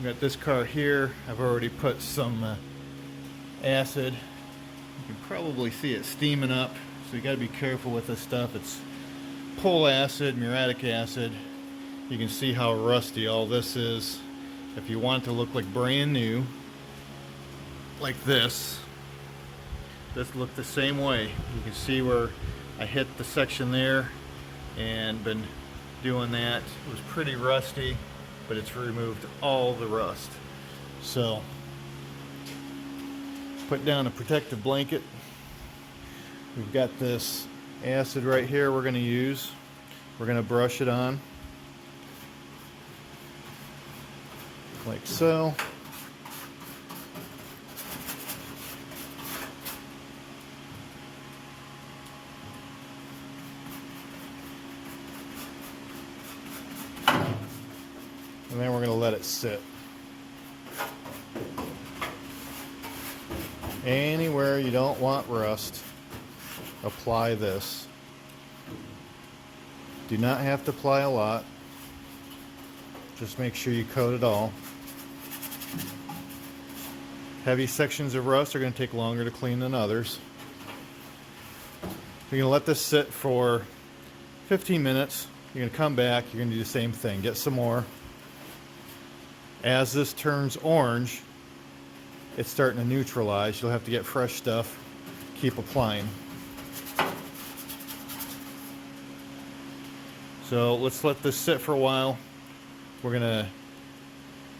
We got this car here. I've already put some acid. You can probably see it steaming up, so you got to be careful with this stuff. It's pole acid, muriatic acid. You can see how rusty all this is. If you want it to look like brand new, like this looked the same way. You can see where I hit the section there and been doing that. It was pretty rusty, but it's removed all the rust. So put down a protective blanket. We've got this acid right here we're going to use. We're going to brush it on like so. And then we're going to let it sit. Anywhere you don't want rust, apply this. Do not have to apply a lot. Just make sure you coat it all. Heavy sections of rust are going to take longer to clean than others. You're going to let this sit for 15 minutes. You're going to come back. You're going to do the same thing. Get some more. As this turns orange, it's starting to neutralize. You'll have to get fresh stuff. Keep applying. So let's let this sit for a while. We're going to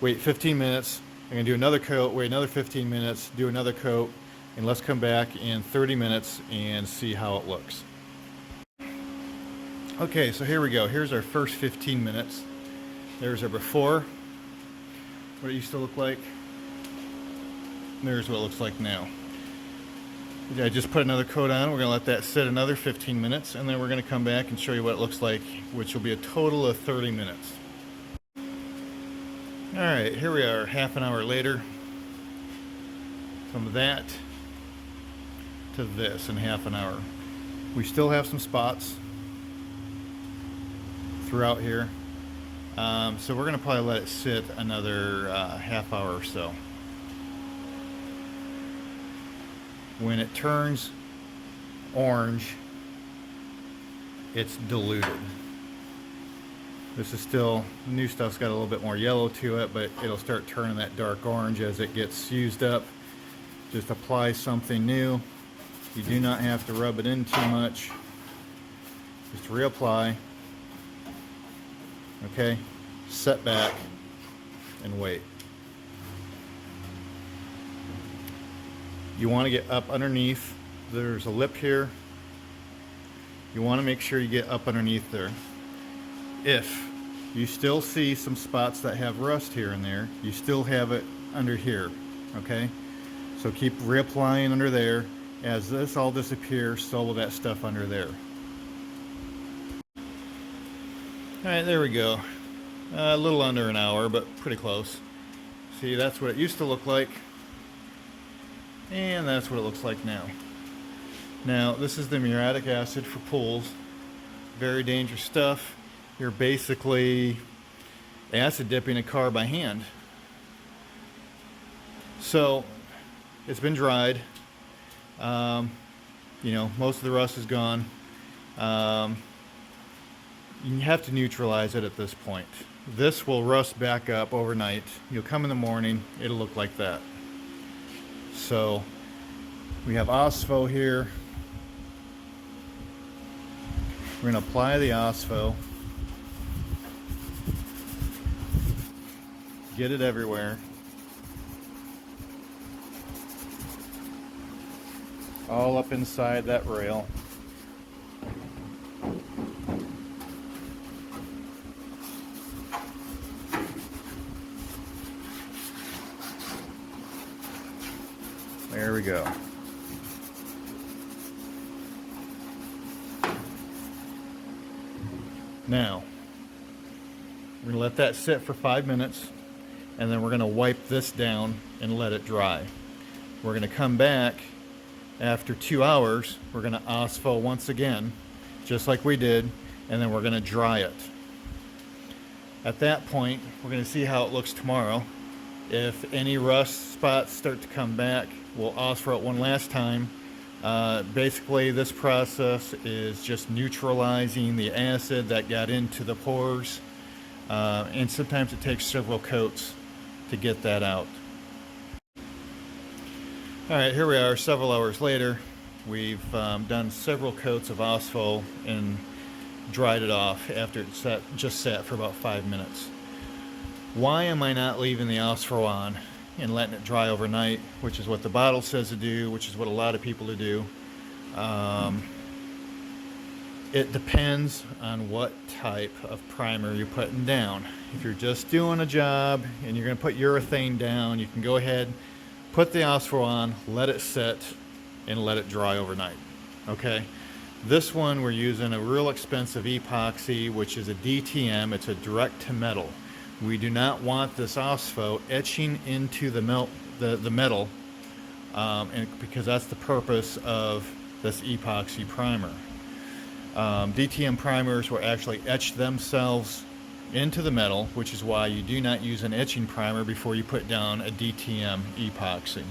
wait 15 minutes. I'm going to do another coat, wait another 15 minutes, do another coat, and let's come back in 30 minutes and see how it looks. Okay, so here we go. Here's our first 15 minutes. There's our before, what it used to look like. There's what it looks like now. I just put another coat on. We're going to let that sit another 15 minutes, and then we're going to come back and show you what it looks like, which will be a total of 30 minutes. Alright, here we are, half an hour later. From that to this in half an hour. We still have some spots throughout here. So we're going to probably let it sit another half hour or so. When it turns orange, it's diluted. This is still, new stuff's got a little bit more yellow to it, but it'll start turning that dark orange as it gets used up. Just apply something new. You do not have to rub it in too much. Just reapply. Okay, set back and wait. You want to get up underneath. There's a lip here. You want to make sure you get up underneath there. If you still see some spots that have rust here and there, you still have it under here, okay? So keep reapplying under there. As this all disappears, so will that stuff under there. All right, there we go. A little under an hour, but pretty close. See, that's what it used to look like. And that's what it looks like now. Now, this is the muriatic acid for pools. Very dangerous stuff. You're basically acid dipping a car by hand. So, it's been dried. You know, most of the rust is gone. You have to neutralize it at this point. This will rust back up overnight. You'll come in the morning, it'll look like that. So we have OSPO here. We're going to apply the OSPO. Get it everywhere. All up inside that rail. There we go. Now, we're going to let that sit for 5 minutes, and then we're going to wipe this down and let it dry. We're going to come back after 2 hours. We're going to OSPO once again, just like we did, and then we're going to dry it. At that point, we're going to see how it looks tomorrow. If any rust spots start to come back, we'll phosphor it one last time. Basically, this process is just neutralizing the acid that got into the pores, and sometimes it takes several coats to get that out. Alright, here we are several hours later. We've done several coats of OSFO and dried it off after it just sat for about 5 minutes. Why am I not leaving the OSFO on and letting it dry overnight, which is what the bottle says to do, which is what a lot of people do? It depends on what type of primer you're putting down. If you're just doing a job and you're going to put urethane down, you can go ahead, put the OSFO on, let it sit, and let it dry overnight. Okay? This one we're using a real expensive epoxy, which is a DTM. It's a direct to metal. We do not want this OSFO etching into the metal, and because that's the purpose of this epoxy primer. DTM primers will actually etch themselves into the metal, which is why you do not use an etching primer before you put down a DTM epoxy.